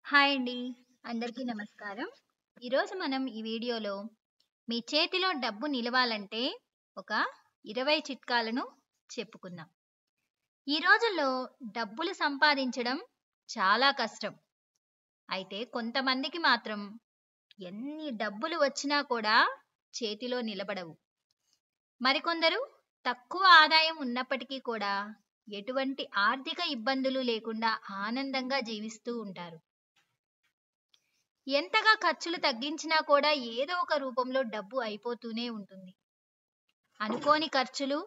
Hi అండి. అందరికీ నమస్కారం. ఈరోజు మనం ఈ వీడియోలో మీ చేతిలో డబ్బు నిలవాలంటే ఒక 20 చిట్కాలను చెప్పుకుందాం. ఈ రోజుల్లో డబ్బులు సంపాదించడం చాలా కష్టం. అయితే కొంతమందికి మాత్రం ఎన్ని డబ్బులు వచ్చినా కూడా చేతిలో నిలబడవు. మరికొందరు తక్కువ ఆదాయం ఉన్నప్పటికీ కూడా ఎటువంటి ఆర్థిక ఇబ్బందులు లేకుండా ఆనందంగా జీవిస్తూ ఉంటారు. ఎంతగా ఖర్చులు తగ్గించినా కూడా ఏదో ఒక రూపంలో డబ్బు అయిపోతూనే ఉంటుంది. అనుకోని ఖర్చులు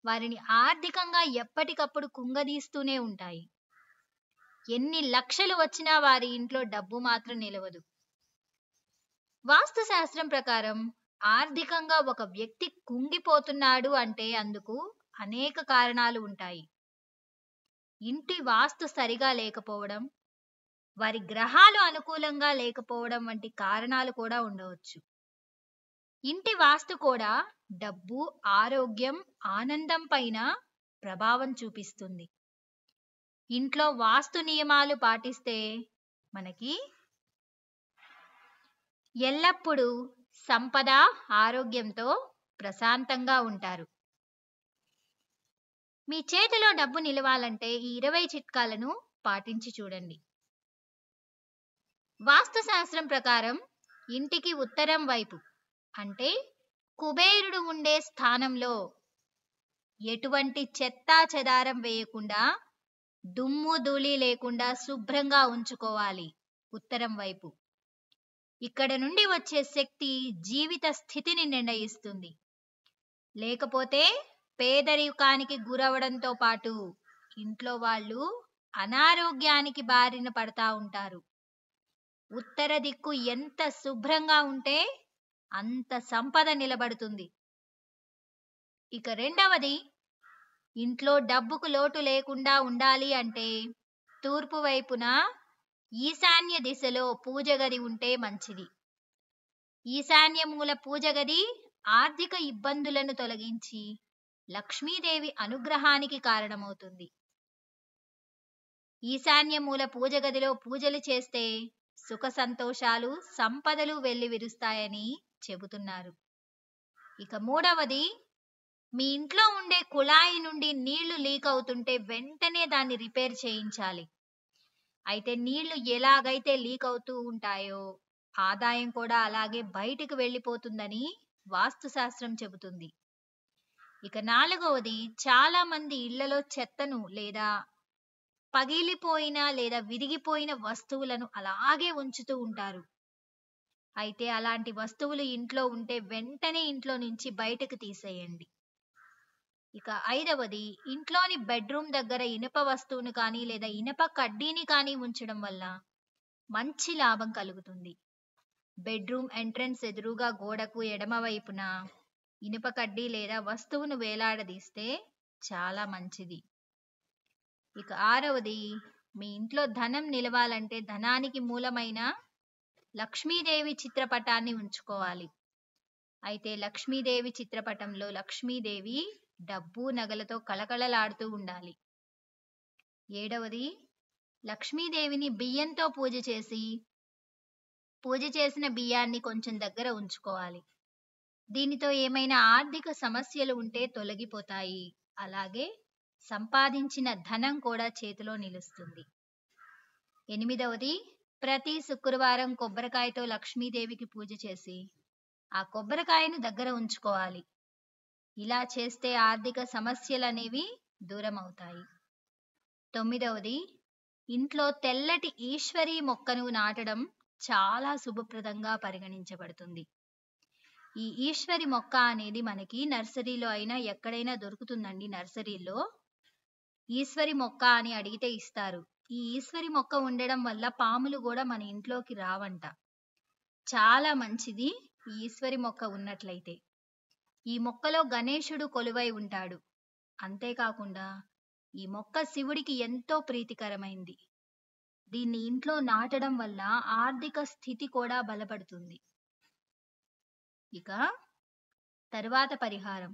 వారిని ఆర్థికంగా ఎప్పటికప్పుడు కుంగదీస్తూనే ఉంటాయి. ఎన్ని లక్షలు వచ్చినా వారి ఇంట్లో డబ్బు మాత్రం నిలవదు. వాస్తు శాస్త్రం ప్రకారం ఆర్థికంగా ఒక వ్యక్తి కుంగిపోతున్నాడు అంటే అందుకు అనేక కారణాలు ఉంటాయి. ఇంటి వాస్తు సరిగా లేకపోవడం, వారి గ్రహాలు అనుకూలంగా లేకపోవడం వంటి కారణాలు కూడా ఉండవచ్చు. ఇంటి వాస్తు కూడా డబ్బు, ఆరోగ్యం, ఆనందం పైన ప్రభావం చూపిస్తుంది. ఇంట్లో వాస్తు నియమాలు పాటిస్తే మనకి ఎల్లప్పుడూ సంపద, ఆరోగ్యంతో ప్రశాంతంగా ఉంటారు. మీ చేతిలో డబ్బు నిలవాలంటే ఈ 20 చిట్కాలను పాటించి చూడండి. వాస్తు శాస్త్రం ప్రకారం ఇంటికి ఉత్తరం వైపు అంటే కుబేరుడు ఉండే స్థానంలో ఎటువంటి చెత్తా చెదారం వేయకుండా, దుమ్ము ధూళి లేకుండా శుభ్రంగా ఉంచుకోవాలి. ఉత్తరం వైపు ఇక్కడ నుండి వచ్చే శక్తి జీవిత స్థితిని నిర్ణయిస్తుంది. లేకపోతే పేదరికానికి గురవడంతో పాటు ఇంట్లో వాళ్ళు అనారోగ్యానికి బారిన పడతా ఉంటారు. ఉత్తర దిక్కు ఎంత శుభ్రంగా ఉంటే అంత సంపద నిలబడుతుంది. ఇక రెండవది, ఇంట్లో డబ్బుకు లోటు లేకుండా ఉండాలి అంటే తూర్పు వైపున ఈశాన్య దిశలో పూజ గది ఉంటే మంచిది. ఈశాన్య మూల పూజ గది ఆర్థిక ఇబ్బందులను తొలగించి లక్ష్మీదేవి అనుగ్రహానికి కారణమవుతుంది. ఈశాన్య మూల పూజ గదిలో పూజలు చేస్తే సుఖ సంతోషాలు, సంపదలు వెల్లివిరుస్తాయని చెబుతున్నారు. ఇక మూడవది, మీ ఇంట్లో ఉండే కుళాయి నుండి నీళ్లు లీక్ అవుతుంటే వెంటనే దాన్ని రిపేర్ చేయించాలి. అయితే నీళ్లు ఎలాగైతే లీక్ అవుతూ ఉంటాయో ఆదాయం కూడా అలాగే బయటికి వెళ్ళిపోతుందని వాస్తు శాస్త్రం చెబుతుంది. ఇక నాలుగవది, చాలా మంది ఇళ్లలో చెత్తను లేదా పగిలిపోయిన లేదా విరిగిపోయిన వస్తువులను అలాగే ఉంచుతూ ఉంటారు. అయితే అలాంటి వస్తువులు ఇంట్లో ఉంటే వెంటనే ఇంట్లో నుంచి బయటకు తీసేయండి. ఇక ఐదవది, ఇంట్లోని బెడ్రూమ్ దగ్గర ఇనుప వస్తువును కానీ లేదా ఇనుప కడ్డీని కానీ ఉంచడం వల్ల మంచి లాభం కలుగుతుంది. బెడ్రూమ్ ఎంట్రన్స్ ఎదురుగా గోడకు ఎడమ వైపున ఇనుప కడ్డీ లేదా వస్తువును వేలాడదీస్తే చాలా మంచిది. ఇక ఆరవది, మీ ఇంట్లో ధనం నిలవాలంటే ధనానికి మూలమైన లక్ష్మీదేవి చిత్రపటాన్ని ఉంచుకోవాలి. అయితే లక్ష్మీదేవి చిత్రపటంలో లక్ష్మీదేవి డబ్బు, నగలతో కళకళలాడుతూ ఉండాలి. ఏడవది, లక్ష్మీదేవిని బియ్యంతో పూజ చేసిన బియ్యాన్ని కొంచెం దగ్గర ఉంచుకోవాలి. దీనితో ఏమైనా ఆర్థిక సమస్యలు ఉంటే తొలగిపోతాయి. అలాగే సంపాదించిన ధనం కూడా చేతిలో నిలుస్తుంది. ఎనిమిదవది, ప్రతి శుక్రవారం కొబ్బరికాయతో లక్ష్మీదేవికి పూజ చేసి ఆ కొబ్బరికాయను దగ్గర ఉంచుకోవాలి. ఇలా చేస్తే ఆర్థిక సమస్యలు అనేవి దూరం అవుతాయి. తొమ్మిదవది, ఇంట్లో తెల్లటి ఈశ్వరీ మొక్కను నాటడం చాలా శుభప్రదంగా పరిగణించబడుతుంది. ఈ ఈశ్వరి మొక్క అనేది మనకి నర్సరీలో అయినా ఎక్కడైనా దొరుకుతుందండి. నర్సరీలో ఈశ్వరి మొక్క అని అడిగితే ఇస్తారు. ఈ ఈశ్వరి మొక్క ఉండడం వల్ల పాములు కూడా మన ఇంట్లోకి రావంట. చాలా మంచిది ఈ ఈశ్వరి మొక్క ఉన్నట్లయితే. ఈ మొక్కలో గణేశుడు కొలువై ఉంటాడు. అంతేకాకుండా ఈ మొక్క శివుడికి ఎంతో ప్రీతికరమైంది. దీన్ని ఇంట్లో నాటడం వల్ల ఆర్థిక స్థితి కూడా బలపడుతుంది. ఇక తరువాత పరిహారం,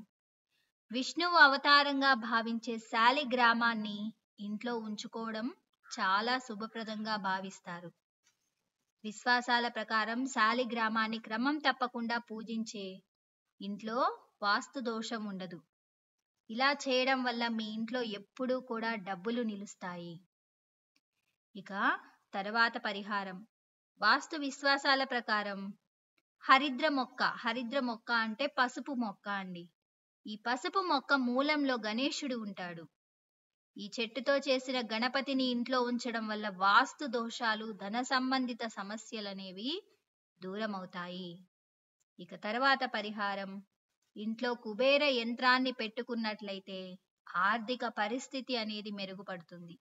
విష్ణువు అవతారంగా భావించే శాలిగ్రామాన్ని ఇంట్లో ఉంచుకోవడం చాలా శుభప్రదంగా భావిస్తారు. విశ్వాసాల ప్రకారం శాలిగ్రామాన్ని క్రమం తప్పకుండా పూజించే ఇంట్లో వాస్తు దోషం ఉండదు. ఇలా చేయడం వల్ల మీ ఇంట్లో ఎప్పుడూ కూడా డబ్బులు నిలుస్తాయి. ఇక తర్వాత పరిహారం. వాస్తు విశ్వాసాల ప్రకారం హరిద్ర మొక్క అంటే పసుపు మొక్క అండి. ఈ పసుపు మొక్క మూలంలో గణేశుడు ఉంటాడు. ఈ చెట్టుతో చేసిన గణపతిని ఇంట్లో ఉంచడం వల్ల వాస్తు దోషాలు, ధన సంబంధిత సమస్యలనేవి దూరమవుతాయి. ఇక తర్వాత పరిహారం. ఇంట్లో కుబేర యంత్రాన్ని పెట్టుకున్నట్లయితే ఆర్థిక పరిస్థితి అనేది మెరుగుపడుతుంది.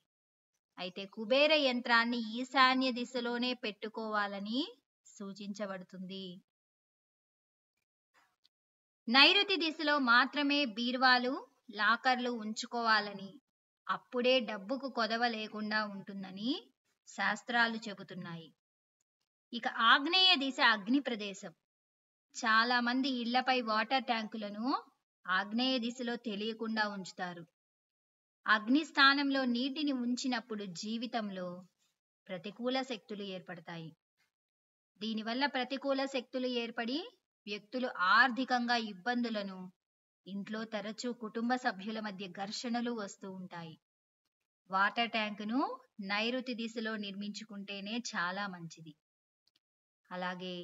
అయితే కుబేర యంత్రాన్ని ఈశాన్య దిశలోనే పెట్టుకోవాలని సూచించబడుతుంది. నైరుతి దిశలో మాత్రమే బీరువాలు, లాకర్లు ఉంచుకోవాలని, అప్పుడే డబ్బుకు కొదవ లేకుండా ఉంటుందని శాస్త్రాలు చెబుతున్నాయి. ఇక ఆగ్నేయ దిశ అగ్ని ప్రదేశం. చాలా మంది ఇళ్లపై వాటర్ ట్యాంకులను ఆగ్నేయ దిశలో తెలియకుండా ఉంచుతారు. అగ్ని స్థానంలో నీటిని ఉంచినప్పుడు జీవితంలో ప్రతికూల శక్తులు ఏర్పడతాయి. దీనివల్ల ప్రతికూల శక్తులు ఏర్పడి వ్యక్తులు ఆర్థికంగా ఇబ్బందులను, ఇంట్లో తరచూ కుటుంబ సభ్యుల మధ్య ఘర్షణలు వస్తూ ఉంటాయి. వాటర్ ట్యాంకును నైరుతి దిశలో నిర్మించుకుంటేనే చాలా మంచిది. అలాగే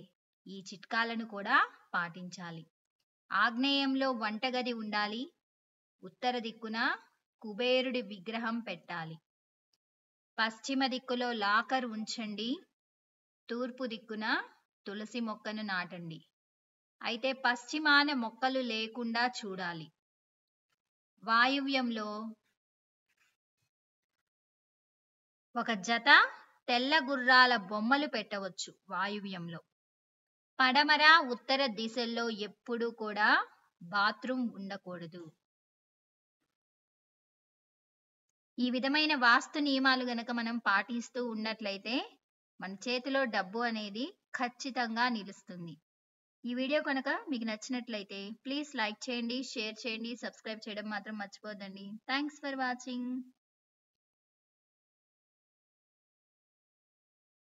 ఈ చిట్కాలను కూడా పాటించాలి. ఆగ్నేయంలో వంటగది ఉండాలి. ఉత్తర దిక్కున కుబేరుడి విగ్రహం పెట్టాలి. పశ్చిమ దిక్కులో లాకర్ ఉంచండి. తూర్పు దిక్కున తులసి మొక్కను నాటండి. అయితే పశ్చిమాన మొక్కలు లేకుండా చూడాలి. వాయువ్యంలో ఒక జత తెల్ల గుర్రాల బొమ్మలు పెట్టవచ్చు. వాయువ్యంలో పడమర, ఉత్తర దిశల్లో ఎప్పుడూ కూడా బాత్రూమ్ ఉండకూడదు. ఈ విధమైన వాస్తు నియమాలు గనక మనం పాటిస్తూ ఉన్నట్లయితే మన చేతిలో డబ్బు అనేది ఖచ్చితంగా నిలుస్తుంది. ఈ వీడియో కనుక మీకు నచ్చినట్లయితే ప్లీజ్ లైక్ చేయండి, షేర్ చేయండి, సబ్స్క్రైబ్ చేయడం మాత్రం మర్చిపోద్దండి. Thanks for watching.